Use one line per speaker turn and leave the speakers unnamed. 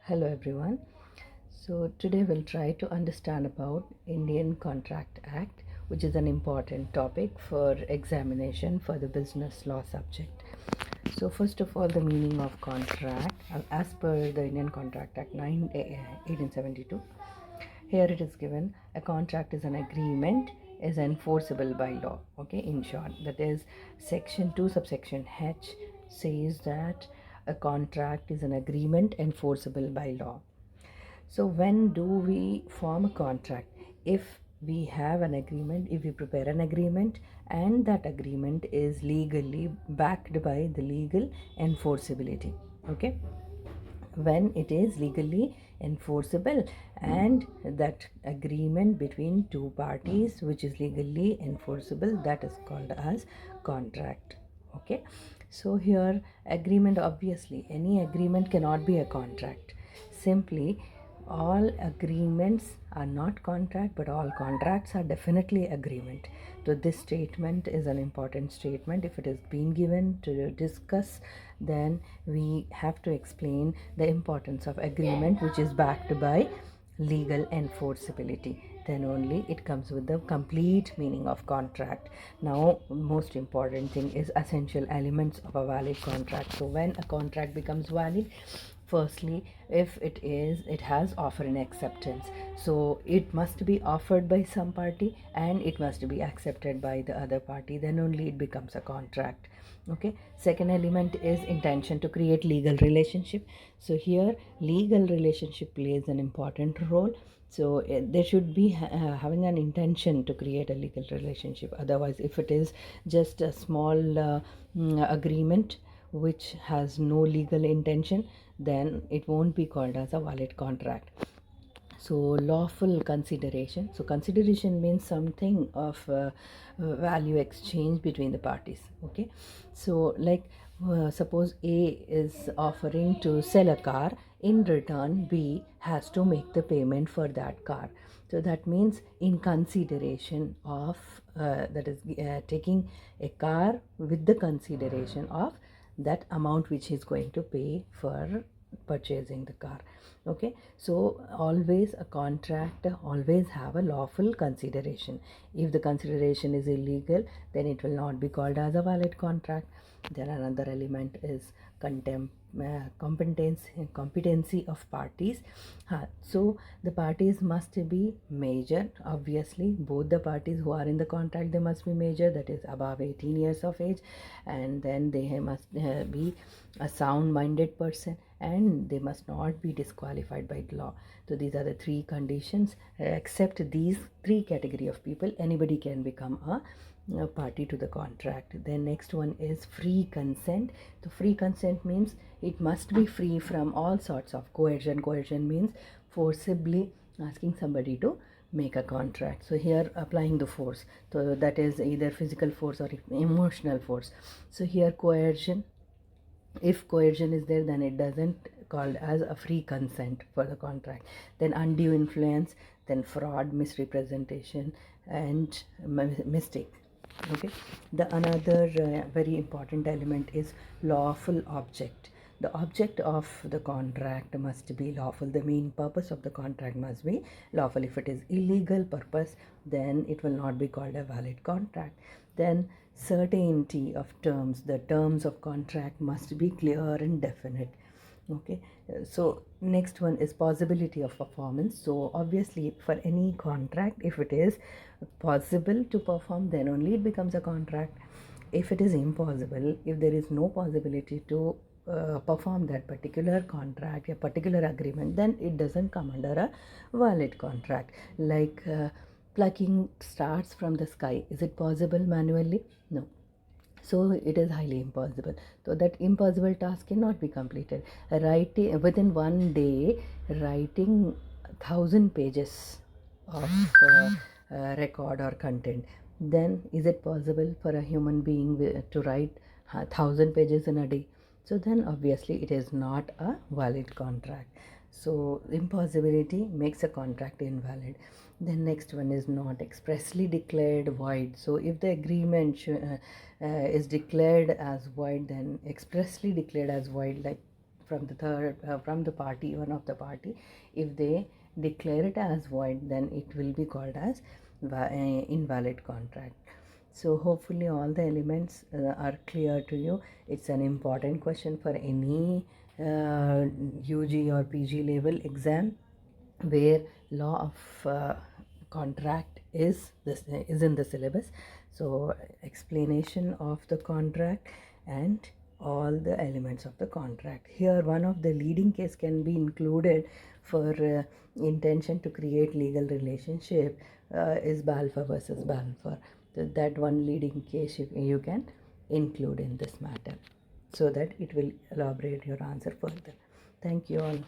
Hello everyone. So today we'll try to understand about Indian Contract Act, which is an important topic for examination for the business law subject. So first of all, the meaning of contract as per the Indian Contract Act 1872. Here it is given a contract is an agreement is enforceable by law. Okay, in short, that is section 2 subsection H says that a contract is an agreement enforceable by law. So when do we form a contract? If we have an agreement, if we prepare an agreement and that agreement is legally backed by the legal enforceability. Okay, when it is legally enforceable and that agreement between two parties which is legally enforceable, that is called as contract. Okay, so here agreement, obviously any agreement cannot be a contract. Simply, all agreements are not contract, but all contracts are definitely agreement. So this statement is an important statement. If it is been given to discuss, then we have to explain the importance of agreement which is backed by legal enforceability. Then only it comes with the complete meaning of contract. Now, most important thing is essential elements of a valid contract. So when a contract becomes valid, firstly, if it has offer and acceptance, so it must be offered by some party and it must be accepted by the other party, then only it becomes a contract. Okay, second element is intention to create legal relationship. So here legal relationship plays an important role. So there should be having an intention to create a legal relationship. Otherwise, if it is just a small agreement which has no legal intention, then it won't be called as a valid contract. So lawful consideration, so consideration means something of value exchange between the parties. Okay, so like suppose A is offering to sell a car, in return B has to make the payment for that car. So that means in consideration of that is taking a car with the consideration of that amount which he is going to pay for purchasing the car. Okay, so always a contract always have a lawful consideration. If the consideration is illegal, then it will not be called as a valid contract. Then another element is competency of parties. So the parties must be major. Obviously, both the parties who are in the contract, they must be major, that is above 18 years of age, and then they must be a sound minded person, and they must not be disqualified by the law. So these are the three conditions. Except these three category of people, anybody can become a party to the contract. Then next one is free consent. So free consent means it must be free from all sorts of coercion. Coercion means forcibly asking somebody to make a contract. So here applying the force, so that is either physical force or emotional force. So here coercion, if coercion is there, then it doesn't called as a free consent for the contract. Then undue influence, then fraud, misrepresentation, and mistake. Okay, the another very important element is lawful object. The object of the contract must be lawful. The main purpose of the contract must be lawful. If it is illegal purpose, then it will not be called a valid contract. Then certainty of terms. The terms of contract must be clear and definite. Okay, so next one is possibility of performance. So obviously for any contract, if it is possible to perform, then only it becomes a contract. If it is impossible, if there is no possibility to perform that particular contract, a particular agreement, then it doesn't come under a valid contract. Like plucking stars from the sky, is it possible manually? No. So it is highly impossible. So that impossible task cannot be completed. Writing within one day, writing 1,000 pages of record or content, then is it possible for a human being to write 1,000 pages in a day? So then obviously it is not a valid contract. So impossibility makes a contract invalid. Then next one is not expressly declared void. So if the agreement is declared as void, then expressly declared as void, like from the third from the party, one of the party, if they declare it as void, then it will be called as invalid contract. So hopefully all the elements are clear to you. It's an important question for any UG or PG level exam, where law of contract is in the syllabus. So explanation of the contract and all the elements of the contract. Here one of the leading case can be included for intention to create legal relationship is Balfour versus Balfour. So that one leading case you can include in this matter, so that it will elaborate your answer further. Thank you all.